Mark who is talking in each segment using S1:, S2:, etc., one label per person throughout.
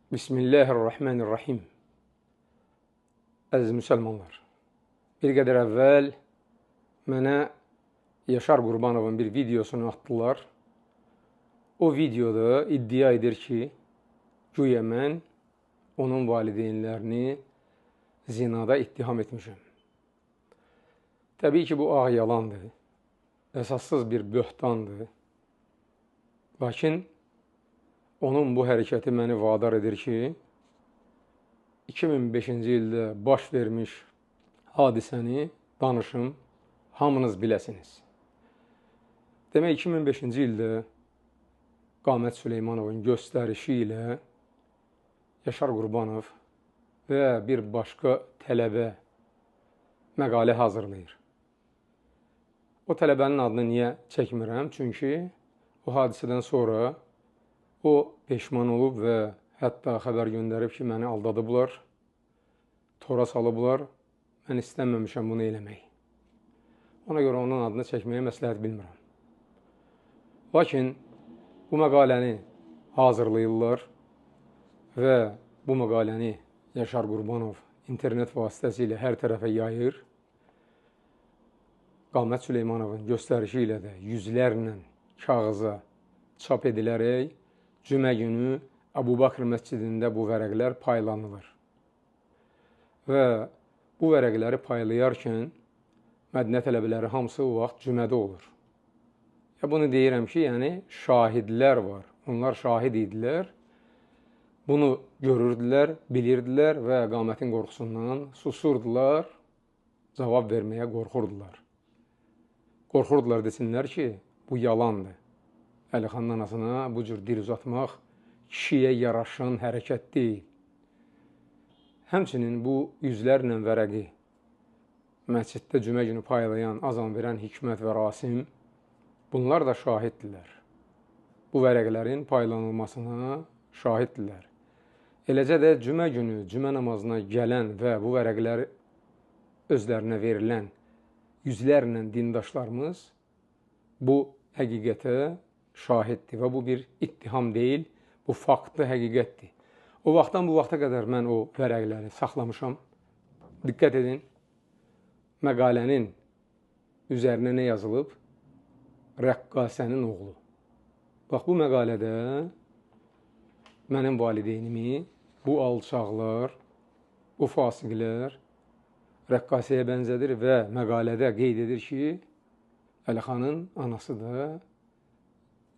S1: Bismillahirrahmanirrahim. Əziz müsəlmanlar, bir qədər əvvəl mənə Yaşar Qurbanovun bir videosunu atdılar. O videoda iddia edir ki, güya mən onun valideynlərini zinada ittiham etmişəm. Təbii ki, bu ağ yalandır, əsassız bir böhtandır. Lakin onun bu hərəkəti məni vadar edir ki, 2005-ci ildə baş vermiş hadisəni danışım, hamınız biləsiniz. Demək, 2005-ci ildə Qamət Süleymanovun göstərişi ilə Yaşar Qurbanov və bir başqa tələbə məqalə hazırlayır. O tələbənin adını niyə çəkmirəm? Çünki o hadisədən sonra o peşman olub və hətta xəbər göndərib ki, məni aldadıblar, tora salıblar, mən istəməmişəm bunu eləmək. Ona görə onun adını çəkməyə məsləhət bilmirəm. Lakin bu məqaləni hazırlayırlar və bu məqaləni Yaşar Qurbanov internet vasitəsilə hər tərəfə yayır. Qamət Süleymanovun göstərişi ilə də yüzlərlə kağıza çap edilərək cümə günü Əbu Bakr məscidində bu vərəqlər paylanılır. Və bu vərəqləri paylayarkən Mədinə tələbələri hamısı o vaxt cümədə olur. Bunu deyirəm ki, yəni şahidlər var. Onlar şahid idilər. Bunu görürdülər, bilirdilər və Qamətin qorxusundan susurdular, cavab verməyə qorxurdular. Qorxurdular desinlər ki, bu yalandır. Əlixanın anasına bu cür dil uzatmaq kişiyə yaraşan hərəkət deyil. Həmçinin bu yüzlərlə vərəqi məsciddə cümə günü paylayan, azan verən Hikmət və Rasim, bunlar da şahiddirlər. Bu vərəqlərin paylanılmasına şahiddirlər. Eləcə də cümə günü, cümə namazına gələn və bu vərəqləri özlərinə verilən yüzlərlə dindaşlarımız bu həqiqətə şahiddir və bu bir ittiham deyil, bu faktlı həqiqətdir. O vaxtdan bu vaxta qədər mən o vərəqləri saxlamışam. Diqqət edin, məqalənin üzərinə nə yazılıb? Rəqqasənin oğlu. Bax, bu məqalədə mənim valideynimi bu alçaqlar, bu fasiqlər rəqqasəyə bənzədir və məqalədə qeyd edir ki, Əlixanın anası da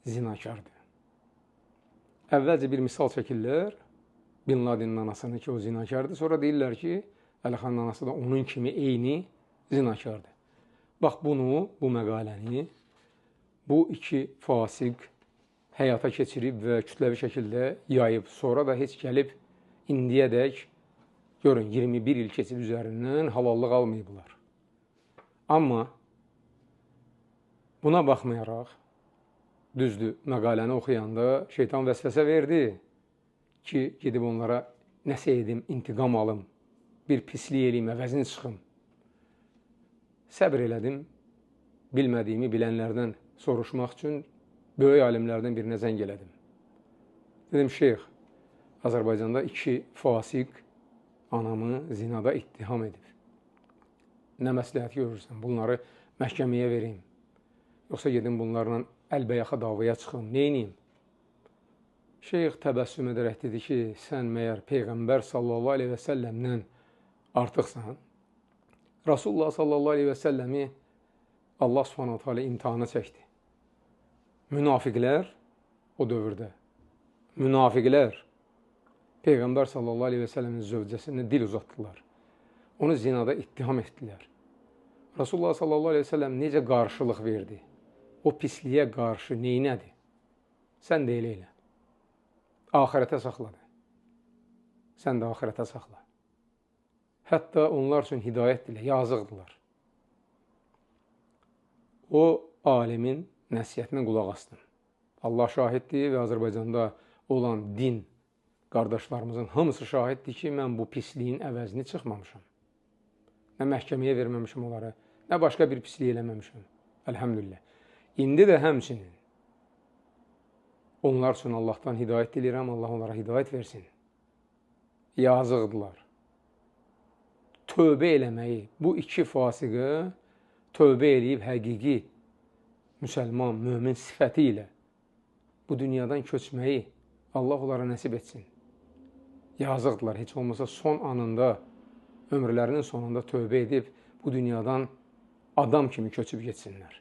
S1: zinakardır. Əvvəlcə bir misal çəkirlər, Bin Ladenin anasını ki, o zinakardır. Sonra deyirlər ki, Əlixanın anası da onun kimi eyni zinakardır. Bax, bunu, bu məqaləni, bu iki fasiq həyata keçirib və kütləvi şəkildə yayıb. Sonra da heç gəlib indiyədək, görün, 21 il keçib üzərindən halallıq almayıblar. Amma buna baxmayaraq, düzdür, məqaləni oxuyanda şeytan vəsvəsə verdi ki, gedib onlara nəsə edim, intiqam alım, bir pislik eləyim, əvəzini çıxım. Səbr elədim, bilmədiyimi bilənlərdən soruşmaq üçün böyük alimlərdən birinə zəng elədim. Dedim, şeyx, Azərbaycanda iki fasiq anamı zinada ittiham edib. Nə məsləhət görürsən, bunları məhkəməyə vereyim, yoxsa gedim bunlarla əlbəyaxa davaya çıxım, neyniyim? Şeyx təbəssüm edərək dedi ki, sən məyər Peyğəmbər sallallahu aleyhi və səlləmdən artıqsan? Rasulullah sallallahu aleyhi və səlləmi Allah subhanahu teala imtihana çəkdi. Münafiqlər o dövrdə, münafiqlər Peyğəmbər sallallahu aleyhi və səlləmin zövcəsinə dil uzatdılar. Onu zinada ittiham etdilər. Rasulullah sallallahu aleyhi və səlləm necə qarşılıq verdi? O pisliyə qarşı neynədir? Sən də elə elə. Axirətə saxladı. Sən də axirətə saxla. Hətta onlar üçün hidayət dilə, yazıqdılar. O alimin nəsiyyətinə qulaq asdım. Allah şahiddir və Azərbaycanda olan din qardaşlarımızın hamısı şahiddir ki, mən bu pisliyin əvəzini çıxmamışam. Nə məhkəməyə verməmişim onları, nə başqa bir pislik eləməmişim. Əlhəmdülillah. İndi də həmçinin onlar üçün Allahdan hidayət diləyirəm, Allah onlara hidayət versin. yazıqdılar. Tövbə eləməyi, bu iki fasiqə tövbə eləyib həqiqi müsəlman, mömin sifəti ilə bu dünyadan köçməyi Allah onlara nəsib etsin. Yazıqdılar, heç olmasa son anında, ömürlərinin sonunda tövbə edib bu dünyadan adam kimi köçüb getsinlər.